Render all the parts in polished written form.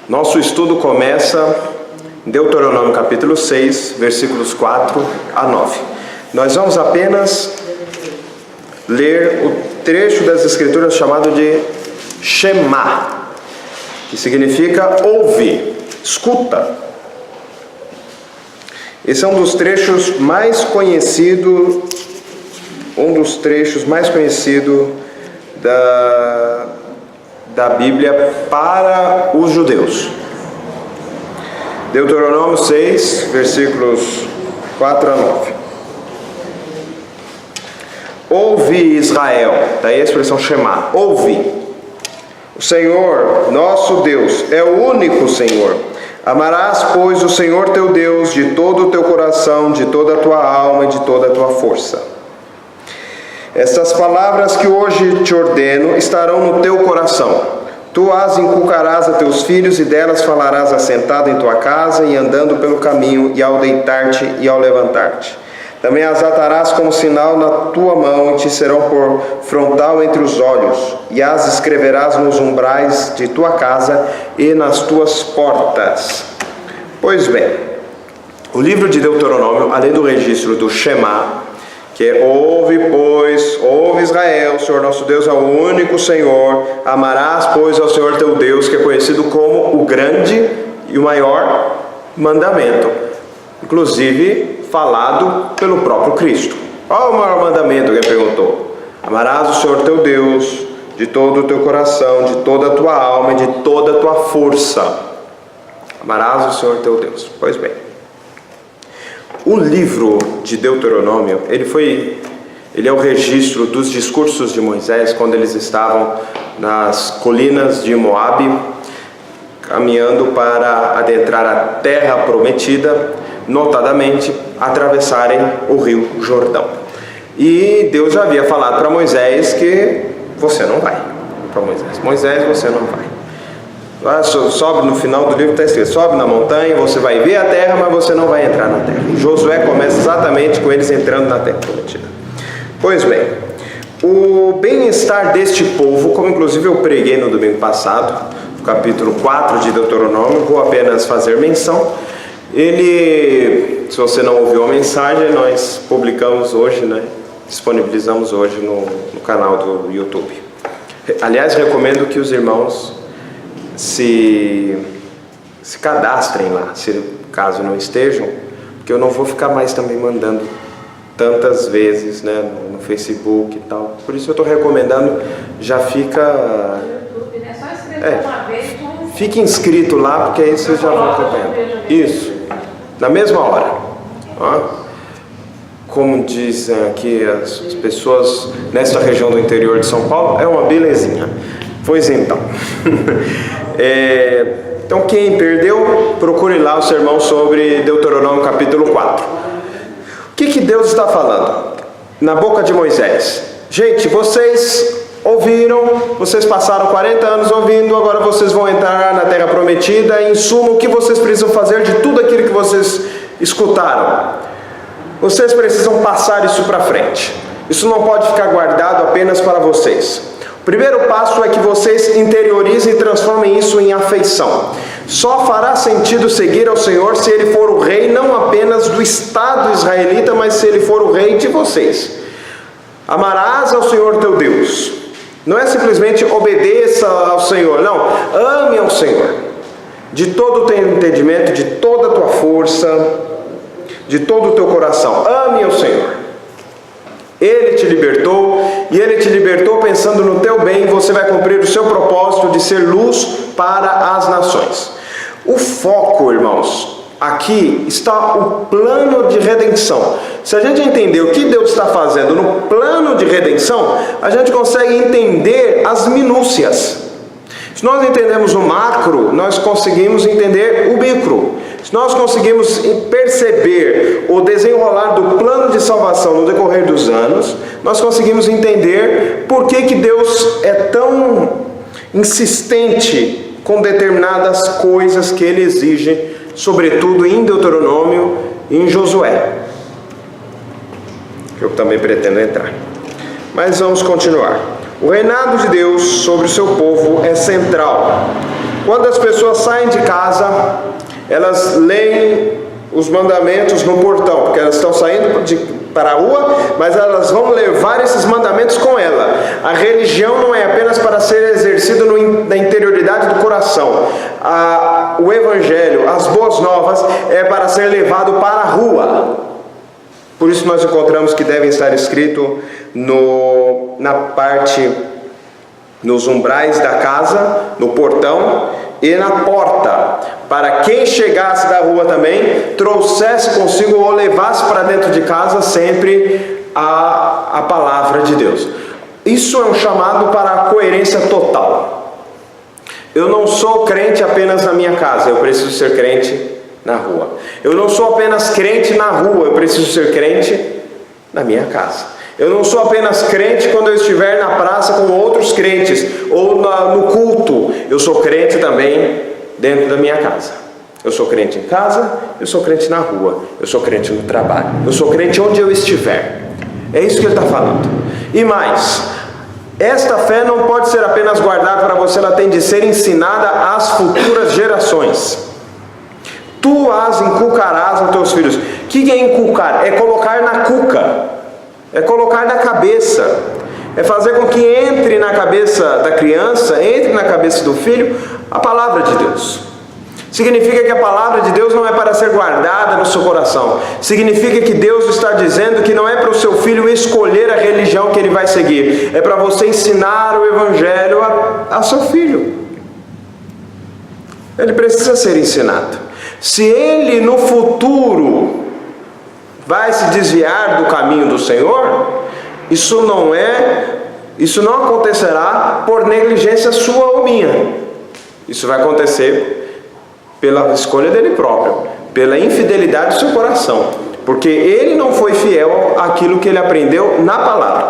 Nosso estudo começa em Deuteronômio capítulo 6, versículos 4 a 9. Nós vamos apenas ler o trecho das Escrituras chamado de Shema, que significa ouvir, escuta. Esse é um dos trechos mais conhecidos, da Bíblia para os judeus. Deuteronômio 6, versículos 4 a 9. Ouve, Israel, daí a expressão Shema, ouve. O Senhor, nosso Deus, é o único Senhor. Amarás, pois, o Senhor teu Deus de todo o teu coração, de toda a tua alma e de toda a tua força. Estas palavras que hoje te ordeno estarão no teu coração. Tu as inculcarás a teus filhos e delas falarás assentado em tua casa e andando pelo caminho e ao deitar-te e ao levantar-te. Também as atarás como sinal na tua mão e te serão por frontal entre os olhos, e as escreverás nos umbrais de tua casa e nas tuas portas. Pois bem, o livro de Deuteronômio, além do registro do Shema, que é ouve, pois, ouve Israel, o Senhor nosso Deus é o único Senhor, amarás, pois, ao Senhor teu Deus, que é conhecido como o grande e o maior mandamento, inclusive falado pelo próprio Cristo. Qual é o maior mandamento? Quem perguntou? Amarás o Senhor teu Deus de todo o teu coração, de toda a tua alma e de toda a tua força. Amarás o Senhor teu Deus. Pois bem, o livro de Deuteronômio, ele é o registro dos discursos de Moisés quando eles estavam nas colinas de Moabe, caminhando para adentrar a terra prometida, notadamente atravessarem o rio Jordão. E Deus já havia falado para Moisés que você não vai. Para Moisés, você não vai. Sobe, no final do livro está escrito, sobe na montanha, você vai ver a terra, mas você não vai entrar na terra. E Josué começa exatamente com eles entrando na terra prometida. Pois bem, o bem-estar deste povo, como inclusive eu preguei no domingo passado, no capítulo 4 de Deuteronômio, vou apenas fazer menção. Se você não ouviu a mensagem, nós publicamos hoje, disponibilizamos hoje no canal do YouTube. Aliás, recomendo que os irmãos se cadastrem lá, caso não estejam, porque eu não vou ficar mais também mandando tantas vezes, no Facebook e tal. Por isso eu estou recomendando, já fica... Fique inscrito lá, porque aí vocês já vão acompanhando. Isso, na mesma hora. Como dizem aqui as pessoas nesta região do interior de São Paulo, é uma belezinha. Pois então. Então quem perdeu, procure lá o sermão sobre Deuteronômio capítulo 4. O que Deus está falando? Na boca de Moisés. Gente, vocês ouviram, vocês passaram 40 anos ouvindo, agora vocês vão entrar na terra prometida. Em suma, o que vocês precisam fazer de tudo aquilo que vocês escutaram? Vocês precisam passar isso para frente. Isso não pode ficar guardado apenas para vocês. O primeiro passo é que vocês interiorizem e transformem isso em afeição. Só fará sentido seguir ao Senhor se Ele for o rei não apenas do Estado israelita, mas se Ele for o rei de vocês. Amarás ao Senhor teu Deus. Não é simplesmente obedeça ao Senhor, não. Ame ao Senhor de todo o teu entendimento, de toda a tua força, de todo o teu coração. Ame ao Senhor. Ele te libertou, e Ele te libertou pensando no teu bem, e você vai cumprir o seu propósito de ser luz para as nações. O foco, irmãos, aqui está o plano de redenção. Se a gente entender o que Deus está fazendo no plano de redenção, a gente consegue entender as minúcias. Se nós entendemos o macro, nós conseguimos entender o micro. Se nós conseguimos perceber o desenrolar do plano de salvação no decorrer dos anos, nós conseguimos entender por que Deus é tão insistente com determinadas coisas que Ele exige, sobretudo em Deuteronômio e em Josué, que eu também pretendo entrar. Mas vamos continuar. O reinado de Deus sobre o seu povo é central. Quando as pessoas saem de casa, elas leem os mandamentos no portão, porque elas estão saindo para a rua, mas elas vão levar esses mandamentos com ela. A religião não é apenas para ser exercida na interioridade do coração. O evangelho, as boas novas, é para ser levado para a rua. Por isso nós encontramos que devem estar escrito na parte, nos umbrais da casa, no portão e na porta, para quem chegasse da rua também, trouxesse consigo ou levasse para dentro de casa sempre a palavra de Deus. Isso é um chamado para a coerência total. Eu não sou crente apenas na minha casa, eu preciso ser crente na rua. Eu não sou apenas crente na rua, eu preciso ser crente na minha casa. Eu não sou apenas crente quando eu estiver na praça com outros crentes, ou no culto. Eu sou crente também dentro da minha casa. Eu sou crente em casa, eu sou crente na rua, eu sou crente no trabalho, eu sou crente onde eu estiver. É isso que ele está falando. E mais, esta fé não pode ser apenas guardada para você, ela tem de ser ensinada às futuras gerações. Tu as inculcarás aos teus filhos. O que é inculcar? É colocar na cuca. É colocar na cabeça, é fazer com que entre na cabeça da criança, entre na cabeça do filho, a palavra de Deus. Significa que a palavra de Deus não é para ser guardada no seu coração. Significa que Deus está dizendo que não é para o seu filho escolher a religião que ele vai seguir. É para você ensinar o evangelho a seu filho. Ele precisa ser ensinado. Se ele no futuro vai se desviar do caminho do Senhor, isso não acontecerá por negligência sua ou minha. Isso vai acontecer pela escolha dele próprio, pela infidelidade do seu coração, porque ele não foi fiel àquilo que ele aprendeu na palavra.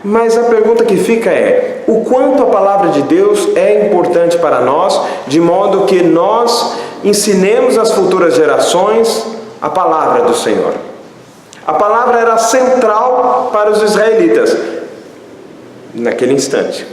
Mas a pergunta que fica é: o quanto a palavra de Deus é importante para nós, de modo que nós ensinemos às futuras gerações a palavra do Senhor? A palavra era central para os israelitas naquele instante.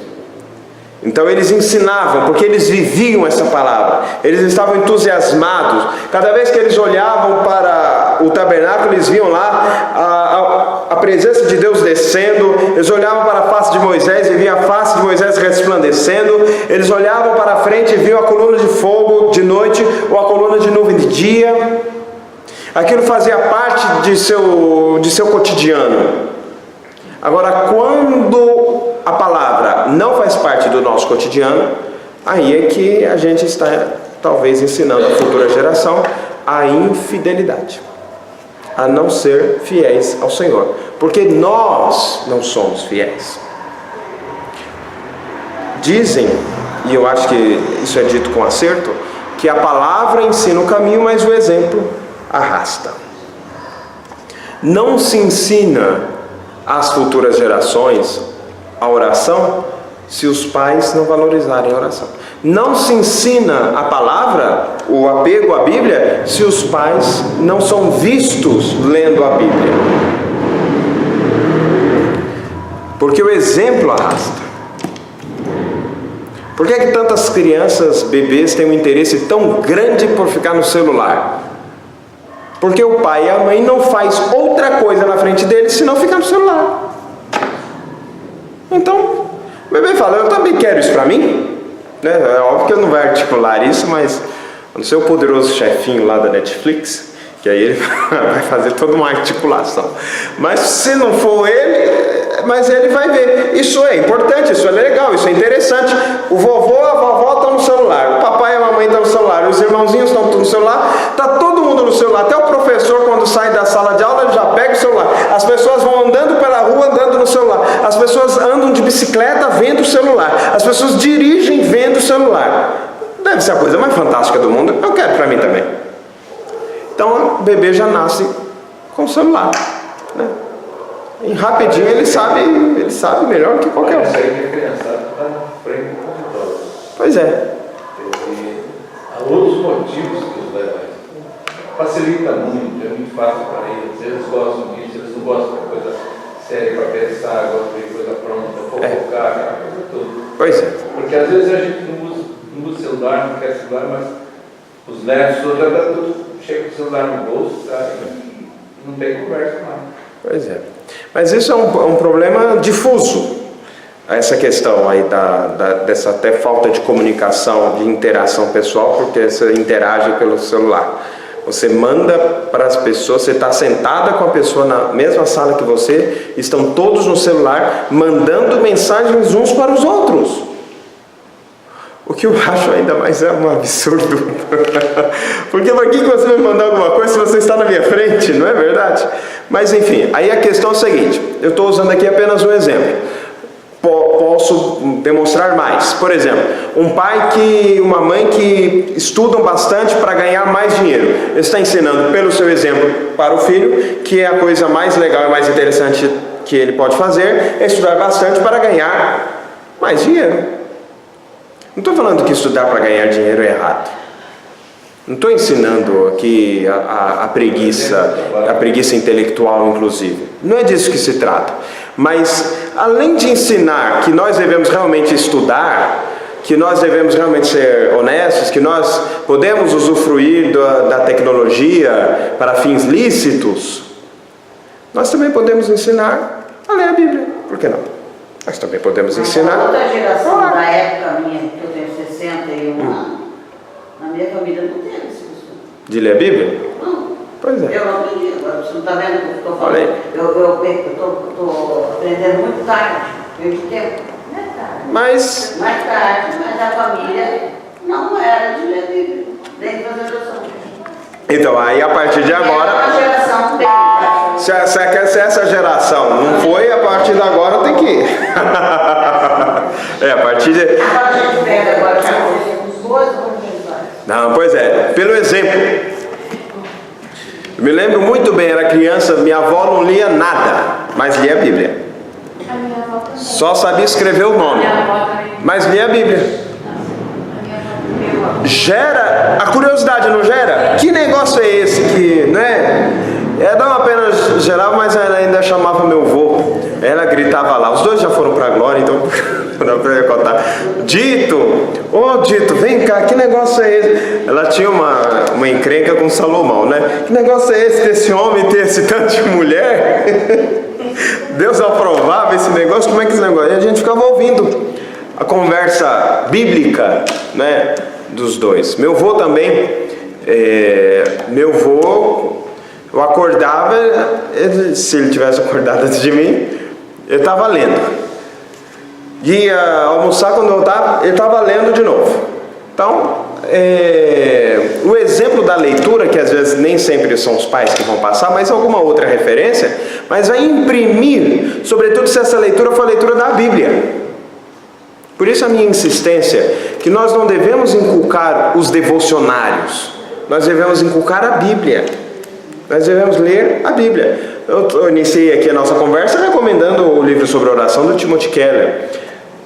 Então eles ensinavam, porque eles viviam essa palavra. Eles estavam entusiasmados. Cada vez que eles olhavam para o tabernáculo, eles viam lá a presença de Deus descendo. Eles olhavam para a face de Moisés e viam a face de Moisés resplandecendo. Eles olhavam para a frente e viam a coluna de fogo de noite ou a coluna de nuvem de dia. Aquilo fazia parte de seu cotidiano. Agora, quando a palavra não faz parte do nosso cotidiano, aí é que a gente está talvez ensinando a futura geração a infidelidade, a não ser fiéis ao Senhor, porque nós não somos fiéis. Dizem, e eu acho que isso é dito com acerto, que a palavra ensina o caminho, mas o exemplo arrasta. Não se ensina às futuras gerações a oração se os pais não valorizarem a oração. Não se ensina a palavra, o apego à Bíblia, se os pais não são vistos lendo a Bíblia. Porque o exemplo arrasta. Por que é que tantas crianças, bebês, têm um interesse tão grande por ficar no celular? Porque o pai e a mãe não faz outra coisa na frente deles senão ficar no celular. Então, o bebê fala: eu também quero isso para mim. É óbvio que ele não vai articular isso, mas no seu poderoso chefinho lá da Netflix, que aí ele vai fazer toda uma articulação. Mas se não for ele, mas ele vai ver. Isso é importante, isso é legal, isso é interessante. O vovô, a vovó estão no celular, o papai e a mamãe estão no celular, os irmãozinhos estão no celular, está todo mundo no celular. Até o professor, quando sai da sala de aula, ele já pega o celular. As pessoas vão andando pela rua, andando no celular. As pessoas andam de bicicleta vendo o celular. As pessoas dirigem vendo o celular. Deve ser a coisa mais fantástica do mundo. Eu quero para mim também. Então o bebê já nasce com o celular, né? E rapidinho ele sabe melhor do que qualquer um. Pois é. Há outros motivos que os levam a isso. Facilita muito, é muito fácil para eles. Eles gostam disso, eles não gostam de coisa séria para pensar, gostam de coisa pronta, fofocar, aquela coisa toda. Pois é. Porque às vezes a gente não usa celular, não quer celular, mas os netos todos chegam com o celular no bolso, tá? E não tem conversa mais. Pois é. Mas isso é um problema difuso. Essa questão aí dessa até falta de comunicação, de interação pessoal, porque você interage pelo celular. Você manda para as pessoas, você está sentada com a pessoa na mesma sala que você, estão todos no celular, mandando mensagens uns para os outros. O que eu acho ainda mais é um absurdo. Porque para que você vai mandar alguma coisa se você está na minha frente, não é verdade? Mas enfim, aí a questão é a seguinte, eu estou usando aqui apenas um exemplo. Posso demonstrar mais. Por exemplo, uma mãe que estudam bastante para ganhar mais dinheiro. Ele está ensinando pelo seu exemplo para o filho que a coisa mais legal e mais interessante que ele pode fazer é estudar bastante para ganhar mais dinheiro. Não estou falando que estudar para ganhar dinheiro é errado. Não estou ensinando aqui a preguiça intelectual, inclusive. Não é disso que se trata. Mas, além de ensinar que nós devemos realmente estudar, que nós devemos realmente ser honestos, que nós podemos usufruir da tecnologia para fins lícitos, nós também podemos ensinar a ler a Bíblia. Por que não? Nós também podemos ensinar. A outra geração da época minha, que eu tenho 61 anos, na minha família não teve esse costume. De ler a Bíblia? Não. Pois é. Eu não aprendi. Agora você não está vendo o que eu estou falando? Eu estou aprendendo muito tarde. Muito tempo. Mais tarde, mas a família não era de ler a Bíblia. Nem de fazer oração. Então, aí a partir de agora. É uma geração bem. Se essa geração não foi, a partir de agora tem que ir. A partir de. Agora a gente pega agora os dois, como que faz? Não, pois é, pelo exemplo. Eu me lembro muito bem, era criança, minha avó não lia nada, mas lia a Bíblia. A minha avó também. Só sabia escrever o nome, mas lia a Bíblia. Gera a curiosidade, não gera? Que negócio é esse que, né? Não apenas gerava, mas ela ainda chamava meu avô. Ela gritava lá. Os dois já foram para a glória, então não dá para eu contar. Dito, Dito, vem cá, que negócio é esse? Ela tinha uma encrenca com Salomão, né? Que negócio é esse desse homem ter esse tanto de mulher? Deus aprovava esse negócio, como é que esse negócio? E a gente ficava ouvindo a conversa bíblica, né, dos dois. Meu avô também, eu acordava, se ele tivesse acordado antes de mim, eu estava lendo. Ia almoçar, quando eu voltava, ele estava lendo de novo. Então, o exemplo da leitura, que às vezes nem sempre são os pais que vão passar, mas alguma outra referência, mas vai imprimir, sobretudo se essa leitura for a leitura da Bíblia. Por isso a minha insistência, que nós não devemos inculcar os devocionários, nós devemos inculcar a Bíblia. Nós devemos ler a Bíblia. Eu iniciei aqui a nossa conversa recomendando o livro sobre oração do Timothy Keller.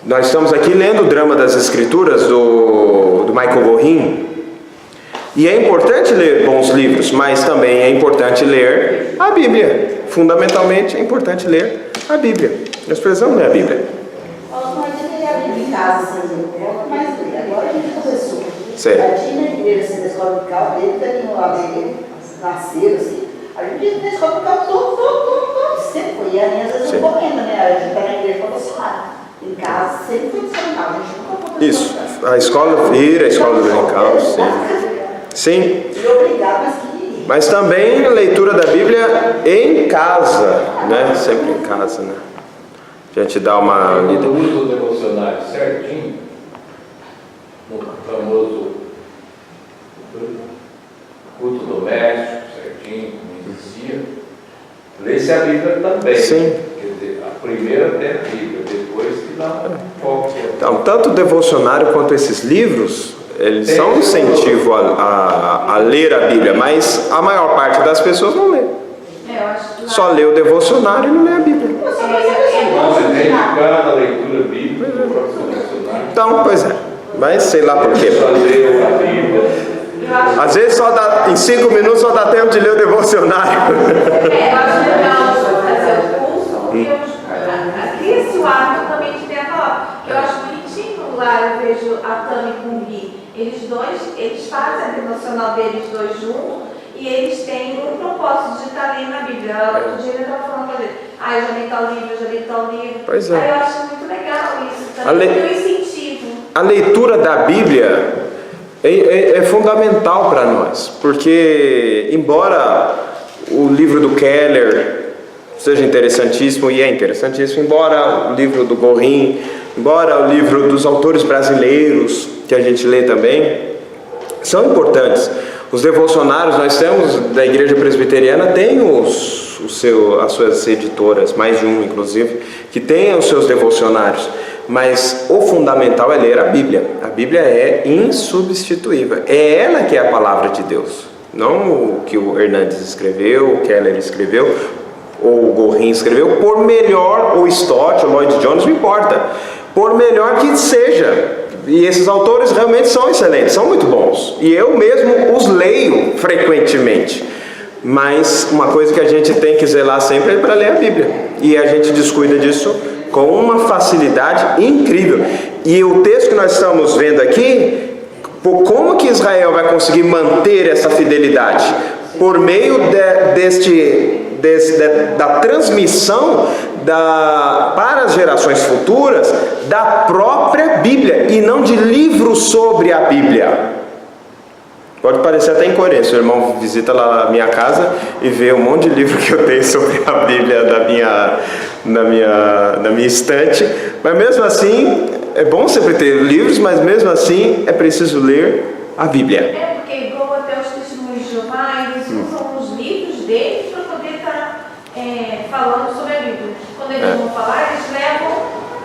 Nós estamos aqui lendo o Drama das Escrituras do Michael Gorin. E é importante ler bons livros, mas também é importante ler a Bíblia. Fundamentalmente é importante ler a Bíblia. Nós precisamos ler a Bíblia. Em casa, mas agora a gente começou. Certo. A gente na igreja, assim, na escola de cal, ele tem um lado dele, nasceram assim. A gente ia na escola de cal todo sempre foi. E a minha às vezes não comenta, né? A gente está na igreja para você lá. Em casa sempre foi desconectado. A gente nunca foi. Isso. A escola vira, a escola dominical, sim. Sim. E obrigado, mas que. Mas também a leitura da Bíblia em casa, né? Sempre em casa, né? A gente dá uma lida. Quando usa o devocionário certinho, no famoso culto doméstico, certinho, como existia, lê-se a Bíblia também. Sim. Quer dizer, a primeira tem a Bíblia, depois que dá um foco. Então, tanto o devocionário quanto esses livros, eles são um incentivo a ler a Bíblia, mas a maior parte das pessoas não lê. Só lê o devocionário e não lê a Bíblia. Você tem que ficar na leitura bíblica do próprio devocionário. Então, pois é. Mas sei lá por quê. Só ler a Bíblia. Às vezes em 5 minutos só dá tempo de ler o devocionário. Eu acho legal fazer o curso, porque aqui esse hábito também de ter a palavra. Eu acho bonitinho particular, eu vejo a Tami com o Gui. Eles fazem a devocional deles dois juntos e eles têm um propósito de estar lendo a Bíblia. Outro dia ele estava falando para ele, eu já li tal livro, eu já li tal livro. Pois é. Aí eu acho muito legal isso também, um incentivo. A leitura da Bíblia é fundamental para nós, porque embora o livro do Keller seja interessantíssimo, e é interessantíssimo, embora o livro do Gorin, embora o livro dos autores brasileiros, que a gente lê também, são importantes. Os devocionários, nós temos, da Igreja Presbiteriana, tem as suas editoras, mais de uma inclusive, que tem os seus devocionários, mas o fundamental é ler a Bíblia. A Bíblia é insubstituível, é ela que é a palavra de Deus, não o que o Hernandes escreveu, o Keller escreveu, ou o Gorin escreveu, por melhor, ou Stott, ou Lloyd Jones, não importa, por melhor que seja, e esses autores realmente são excelentes, são muito bons, e eu mesmo os leio frequentemente, mas uma coisa que a gente tem que zelar sempre é para ler a Bíblia, e a gente descuida disso com uma facilidade incrível. E o texto que nós estamos vendo aqui, como que Israel vai conseguir manter essa fidelidade? Por meio da transmissão para as gerações futuras da própria Bíblia e não de livros sobre a Bíblia. Pode parecer até incoerente, o irmão visita lá a minha casa e vê um monte de livro que eu tenho sobre a Bíblia na minha estante, mas mesmo assim é bom sempre ter livros, mas mesmo assim é preciso ler a Bíblia. É porque igual até os testemunhos de Jeová, eles usam os livros deles para poder estar falando sobre a Bíblia. Quando eles vão falar, eles levam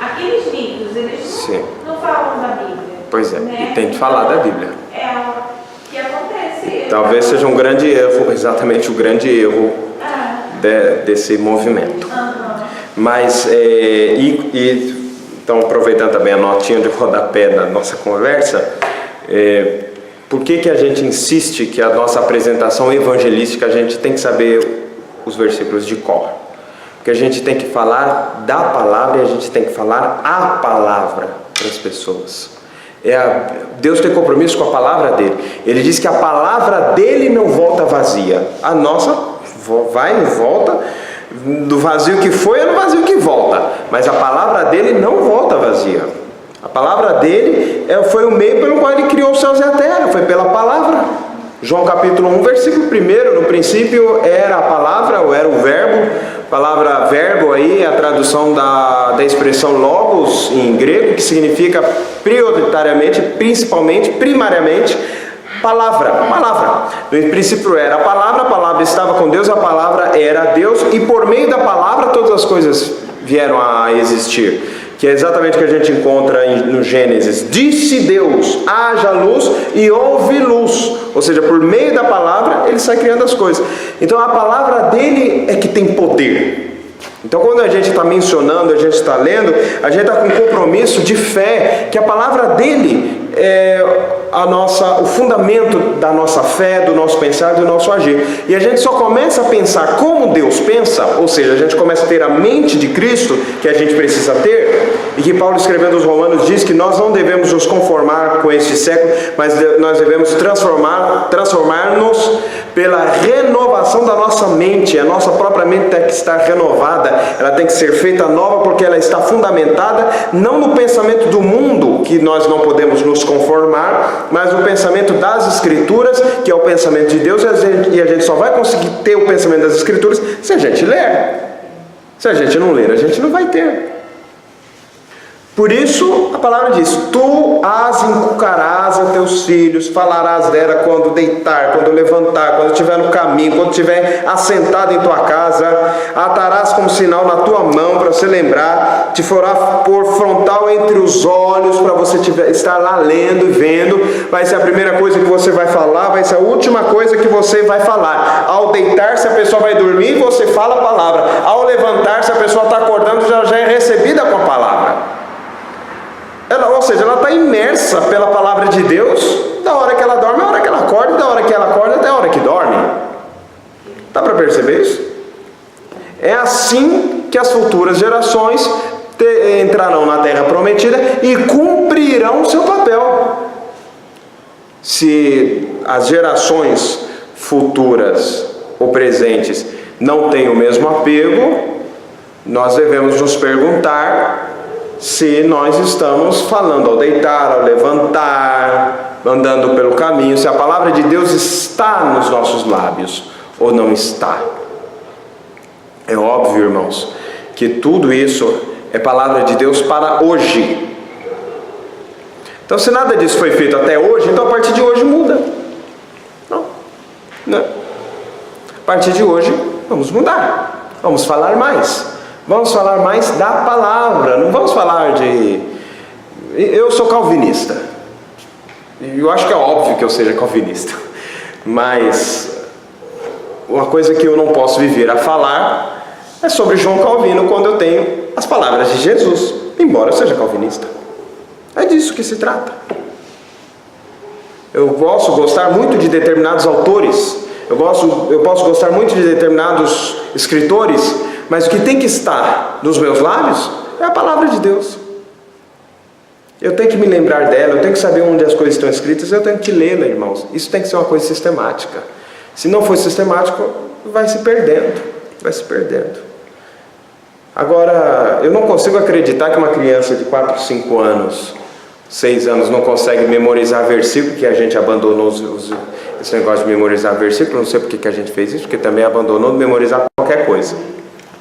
aqueles livros, eles não falam da Bíblia. Pois é, né? E tem que falar da Bíblia. É o que acontece. Talvez seja um grande erro, exatamente o grande erro desse movimento. Mas, então, aproveitando também a notinha de rodapé da nossa conversa, por que a gente insiste que a nossa apresentação evangelística a gente tem que saber os versículos de cor? Porque a gente tem que falar da palavra e a gente tem que falar a palavra para as pessoas. Deus tem compromisso com a palavra dele. Ele diz que a palavra dele não volta vazia. A nossa vai e volta, do vazio que foi é no vazio que volta, mas a palavra dele não volta vazia. A palavra dele foi o meio pelo qual ele criou os céus e a terra, foi pela palavra. João capítulo 1, versículo 1, no princípio era a palavra, ou era o verbo. A palavra verbo aí é a tradução da expressão logos em grego, que significa prioritariamente, principalmente, primariamente, palavra. No princípio era a palavra estava com Deus, a palavra era Deus, e por meio da palavra todas as coisas vieram a existir. Que é exatamente o que a gente encontra no Gênesis. Disse Deus, haja luz, e houve luz. Ou seja, por meio da palavra, ele sai criando as coisas. Então a palavra dele é que tem poder. Então quando a gente está mencionando, a gente está lendo, a gente está com um compromisso de fé, que a palavra dele é o fundamento da nossa fé, do nosso pensar, do nosso agir. E a gente só começa a pensar como Deus pensa, ou seja, a gente começa a ter a mente de Cristo, que a gente precisa ter, e que Paulo escrevendo aos Romanos diz que nós não devemos nos conformar com este século, mas nós devemos transformar-nos pela renovação da nossa mente. A nossa própria mente tem que estar renovada, ela tem que ser feita nova, porque ela está fundamentada não no pensamento do mundo, que nós não podemos nos conformar, mas no pensamento das Escrituras, que é o pensamento de Deus, e a gente só vai conseguir ter o pensamento das Escrituras se a gente ler. Se a gente não ler, a gente não vai ter. Por isso a palavra diz: tu as inculcarás a teus filhos, falarás dela quando deitar, quando levantar, quando estiver no caminho, quando estiver assentado em tua casa, atarás como sinal na tua mão para você lembrar, te fará por frontal entre os olhos para você estar lá lendo e vendo. Vai ser a primeira coisa que você vai falar, vai ser a última coisa que você vai falar. Ao deitar, se a pessoa vai dormir, você fala a palavra. Ao levantar, se a pessoa está acordando, já é recebida com a palavra. Ou seja, ela está imersa pela palavra de Deus, da hora que ela dorme, da hora que ela acorda, da hora que ela acorda até a hora que dorme. Dá para perceber isso? É assim que as futuras gerações entrarão na terra prometida e cumprirão cumprirão o seu papel. Se as gerações futuras ou presentes não têm o mesmo apego, nós devemos nos perguntar se nós estamos falando ao deitar, ao levantar, andando pelo caminho, se a palavra de Deus está nos nossos lábios ou não está. É óbvio, irmãos, que tudo isso é palavra de Deus para hoje. Então, se nada disso foi feito até hoje, então a partir de hoje muda. Não. A partir de hoje, vamos mudar. Vamos falar mais. Vamos falar mais da palavra. Não vamos falar de... Eu sou calvinista. E eu acho que é óbvio que eu seja calvinista. Mas uma coisa que eu não posso viver a falar é sobre João Calvino quando eu tenho as palavras de Jesus, embora eu seja calvinista. É disso que se trata. Eu posso gostar muito de determinados autores, eu posso gostar muito de determinados escritores, mas o que tem que estar nos meus lábios é a palavra de Deus. Eu tenho que me lembrar dela, eu tenho que saber onde as coisas estão escritas, eu tenho que lê-la, irmãos. Isso tem que ser uma coisa sistemática. Se não for sistemático, vai se perdendo. Vai se perdendo. Agora, eu não consigo acreditar que uma criança de 4, 5 anos, 6 anos, não consegue memorizar versículo, que a gente abandonou esse negócio de memorizar versículo. Não sei porque que a gente fez isso, porque também abandonou de memorizar qualquer coisa.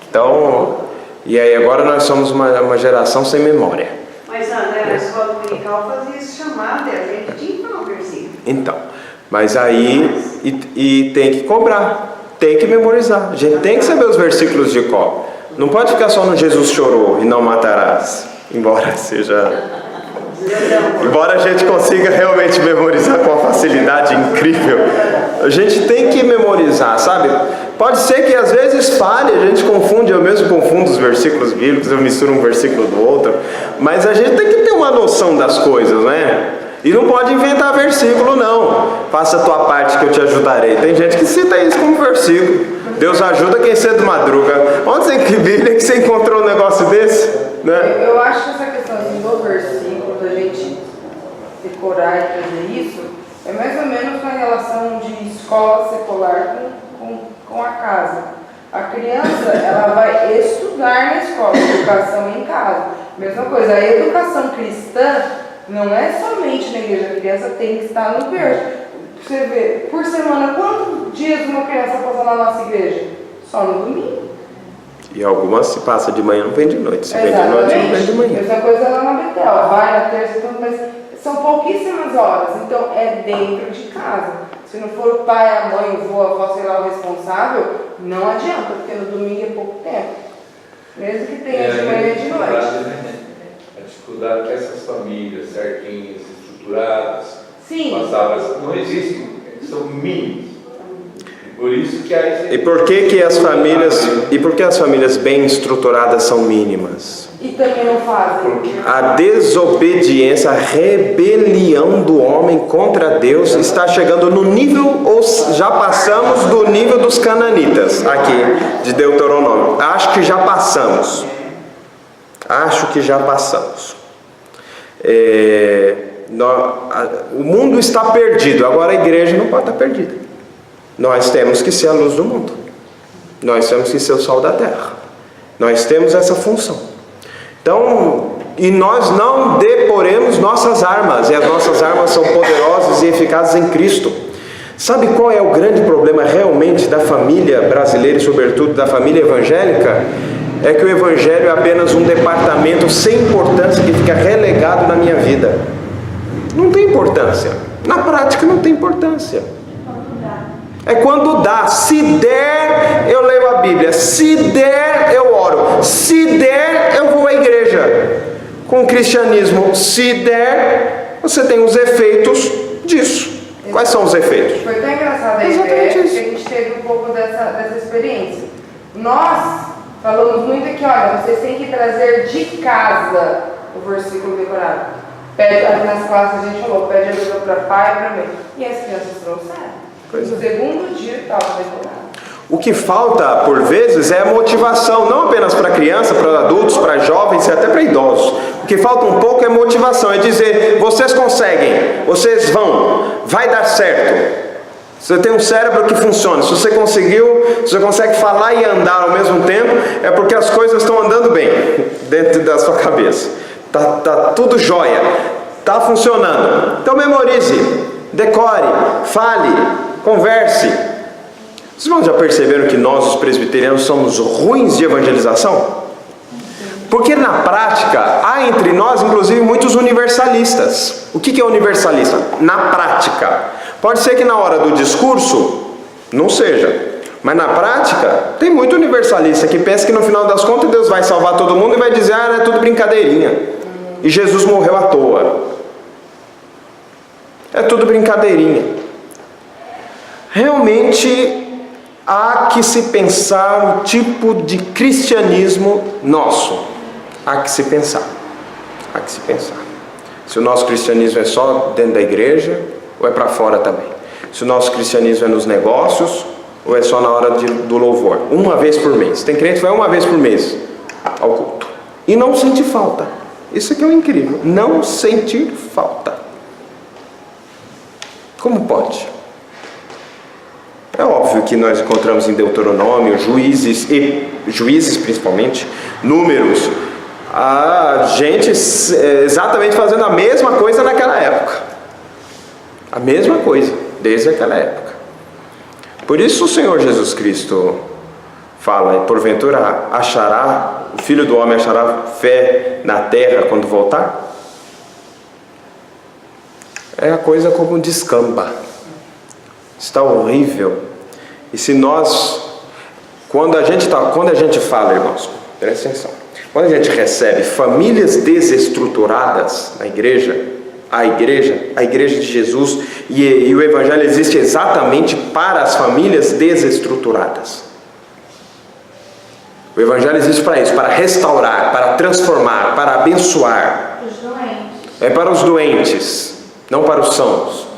Então, e aí agora nós somos uma geração sem memória. Mas André, na escola dominical fazia isso chamado, a gente tinha que falar o versículo. Então, mas aí, e tem que cobrar, tem que memorizar. A gente tem que saber os versículos de cor. Não pode ficar só no Jesus chorou e não matarás. Embora a gente consiga realmente memorizar com uma facilidade incrível, a gente tem que memorizar, sabe? Pode ser que às vezes falhe, a gente confunde, eu mesmo confundo os versículos bíblicos, eu misturo um versículo do outro, mas a gente tem que ter uma noção das coisas, né? E não pode inventar versículo, não. Faça a tua parte que eu te ajudarei. Tem gente que cita isso como versículo. Deus ajuda quem cedo madruga. Onde você que Bíblia que você encontrou um negócio desse? Né? Eu acho que essa questão do versículo, da gente decorar e fazer isso, é mais ou menos uma relação de escola secular com a casa. A criança, ela vai estudar na escola, educação em casa. Mesma coisa, a educação cristã não é somente na igreja, a criança tem que estar no berço. Você vê, por semana, quantos dias uma criança passa na nossa igreja? Só no domingo. E algumas se passa de manhã, não vem de noite. Se vem de noite, não vem de manhã. Mesma coisa lá na Betel, vai na terça, mas são pouquíssimas horas. Então é dentro de casa. Se não for o pai, a mãe, o avô, a avó, sei lá, o responsável, não adianta, porque no domingo é pouco tempo. Mesmo que tenha de manhã e de noite. A dificuldade que essas famílias certinhas, estruturadas, Sim. não existem, são mínimas. Por isso que há E por que as famílias bem estruturadas são mínimas? E também não fazem. A desobediência, a rebelião do homem contra Deus está chegando no nível, ou já passamos do nível dos cananitas, aqui, de Deuteronômio. Acho que já passamos. O mundo está perdido, agora a igreja não pode estar perdida. Nós temos que ser a luz do mundo. Nós temos que ser o sol da terra. Nós temos essa função. Então, e nós não deporemos nossas armas, e as nossas armas são poderosas e eficazes em Cristo. Sabe qual é o grande problema realmente da família brasileira e sobretudo da família evangélica? É que o evangelho é apenas um departamento sem importância que fica relegado na minha vida. Não tem importância. Na prática não tem importância. É quando dá. Se der, eu leio a Bíblia. Se der, eu oro. Se der, eu vou à igreja. Com o cristianismo, se der, você tem os efeitos disso. Quais são os efeitos? Foi tão engraçado a ideia que a gente teve um pouco dessa experiência. Nós falamos muito aqui, olha, vocês têm que trazer de casa o versículo decorado. Pede, nas classes a gente falou, pede ajuda para pai e para mãe. E as crianças trouxeram. No segundo dia estava decorado. O que falta, por vezes, é a motivação, não apenas para criança, para adultos, para jovens e até para idosos. O que falta um pouco é motivação, é dizer, vocês conseguem, vocês vão, vai dar certo. Você tem um cérebro que funciona. Se você consegue falar e andar ao mesmo tempo, é porque as coisas estão andando bem dentro da sua cabeça. Tá tudo jóia, tá funcionando. Então memorize, decore, fale, converse. Os irmãos já perceberam que nós, os presbiterianos, somos ruins de evangelização? Porque na prática, há entre nós, inclusive, muitos universalistas. O que é universalista? Na prática. Pode ser que na hora do discurso, não seja. Mas na prática, tem muito universalista que pensa que no final das contas Deus vai salvar todo mundo e vai dizer, é tudo brincadeirinha. E Jesus morreu à toa. É tudo brincadeirinha. Realmente, há que se pensar o tipo de cristianismo nosso. Há que se pensar. Há que se pensar. Se o nosso cristianismo é só dentro da igreja, ou é para fora também? Se o nosso cristianismo é nos negócios, ou é só na hora do louvor? Uma vez por mês. Tem crente que vai uma vez por mês ao culto. E não sente falta. Isso aqui é o incrível. Não sentir falta. Como pode? É óbvio que nós encontramos em Deuteronômio, juízes principalmente, Números, a gente exatamente fazendo a mesma coisa naquela época. A mesma coisa, desde aquela época. Por isso o Senhor Jesus Cristo fala, porventura o Filho do Homem achará fé na terra quando voltar? É a coisa como descamba. Está horrível. E se nós, quando a gente fala, irmãos, presta atenção, quando a gente recebe famílias desestruturadas na igreja, a igreja de Jesus, e o Evangelho existe exatamente para as famílias desestruturadas. O Evangelho existe para isso, para restaurar, para transformar, para abençoar. Os doentes. É para os doentes, não para os sãos.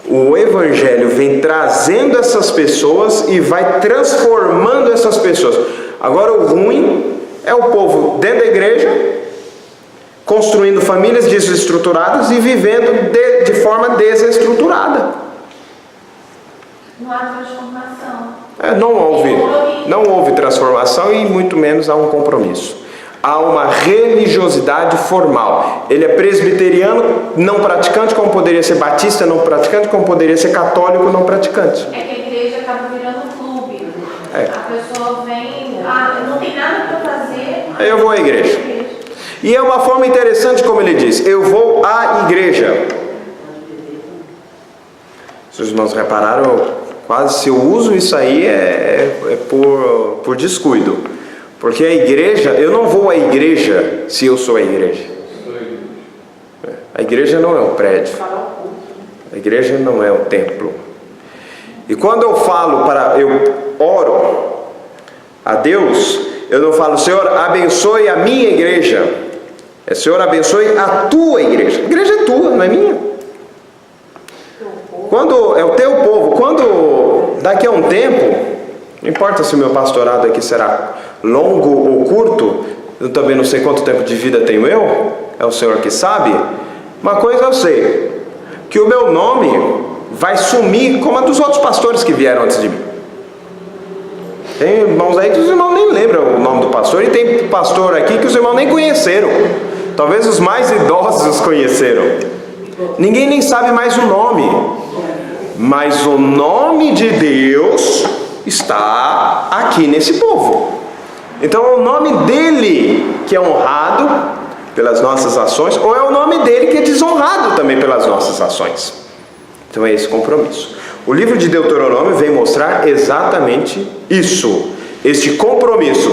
O Evangelho vem trazendo essas pessoas e vai transformando essas pessoas. Agora o ruim é o povo dentro da igreja, construindo famílias desestruturadas e vivendo de forma desestruturada. Não há transformação. Não houve transformação e muito menos há um compromisso. Há uma religiosidade formal. Ele é presbiteriano não praticante, como poderia ser batista não praticante, como poderia ser católico não praticante. É que a igreja acaba virando um clube. A pessoa vem, não tem nada para fazer. Eu vou à igreja. E é uma forma interessante, como ele diz, eu vou à igreja. Se os irmãos repararam, quase se eu uso isso aí é por descuido. Porque a igreja, eu não vou à igreja se eu sou a igreja. A igreja não é um prédio. A igreja não é um templo. E quando eu oro a Deus, eu não falo, Senhor, abençoe a minha igreja. É, Senhor, abençoe a tua igreja. A igreja é tua, não é minha. Quando é o teu povo, quando daqui a um tempo, não importa se o meu pastorado aqui será longo ou curto, eu também não sei quanto tempo de vida tenho eu, é o Senhor que sabe. Uma coisa eu sei, que o meu nome vai sumir como a dos outros pastores que vieram antes de mim. Tem irmãos aí que os irmãos nem lembram o nome do pastor, e tem pastor aqui que os irmãos nem conheceram. Talvez os mais idosos os conheceram. Ninguém nem sabe mais o nome. Mas o nome de Deus está aqui nesse povo. Então é o nome dele que é honrado pelas nossas ações, ou é o nome dele que é desonrado também pelas nossas ações. Então é esse compromisso. O livro de Deuteronômio vem mostrar exatamente isso, este compromisso.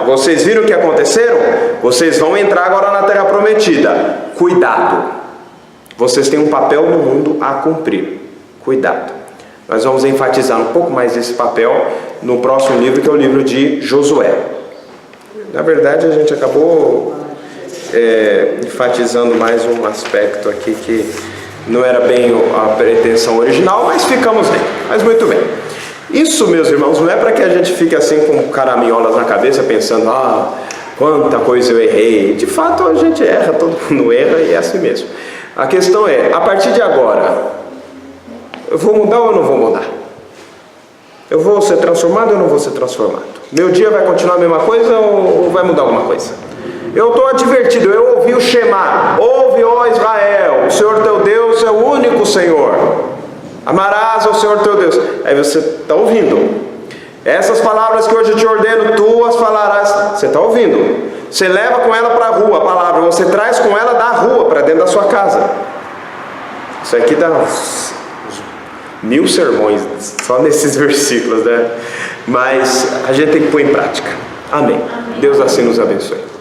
Vocês viram o que aconteceram? Vocês vão entrar agora na terra prometida. Cuidado. Vocês têm um papel no mundo a cumprir. Cuidado. Nós vamos enfatizar um pouco mais esse papel no próximo livro, que é o livro de Josué. Na verdade, a gente acabou enfatizando mais um aspecto aqui que não era bem a pretensão original, mas ficamos bem. Mas muito bem. Isso, meus irmãos, não é para que a gente fique assim com caraminholas na cabeça, pensando, quanta coisa eu errei. De fato, a gente erra, todo mundo erra e é assim mesmo. A questão é, a partir de agora, eu vou mudar ou eu não vou mudar? Eu vou ser transformado ou eu não vou ser transformado? Meu dia vai continuar a mesma coisa ou vai mudar alguma coisa? Eu estou advertido, eu ouvi o Shema. Ouve, ó Israel, o Senhor teu Deus é o único Senhor. Amarás ao Senhor teu Deus. Aí você está ouvindo. Essas palavras que hoje eu te ordeno, tu as falarás. Você está ouvindo. Você leva com ela para a rua a palavra. Você traz com ela da rua para dentro da sua casa. Isso aqui dá uns 1000 sermões só nesses versículos, né? Mas a gente tem que pôr em prática. Amém. Deus assim nos abençoe.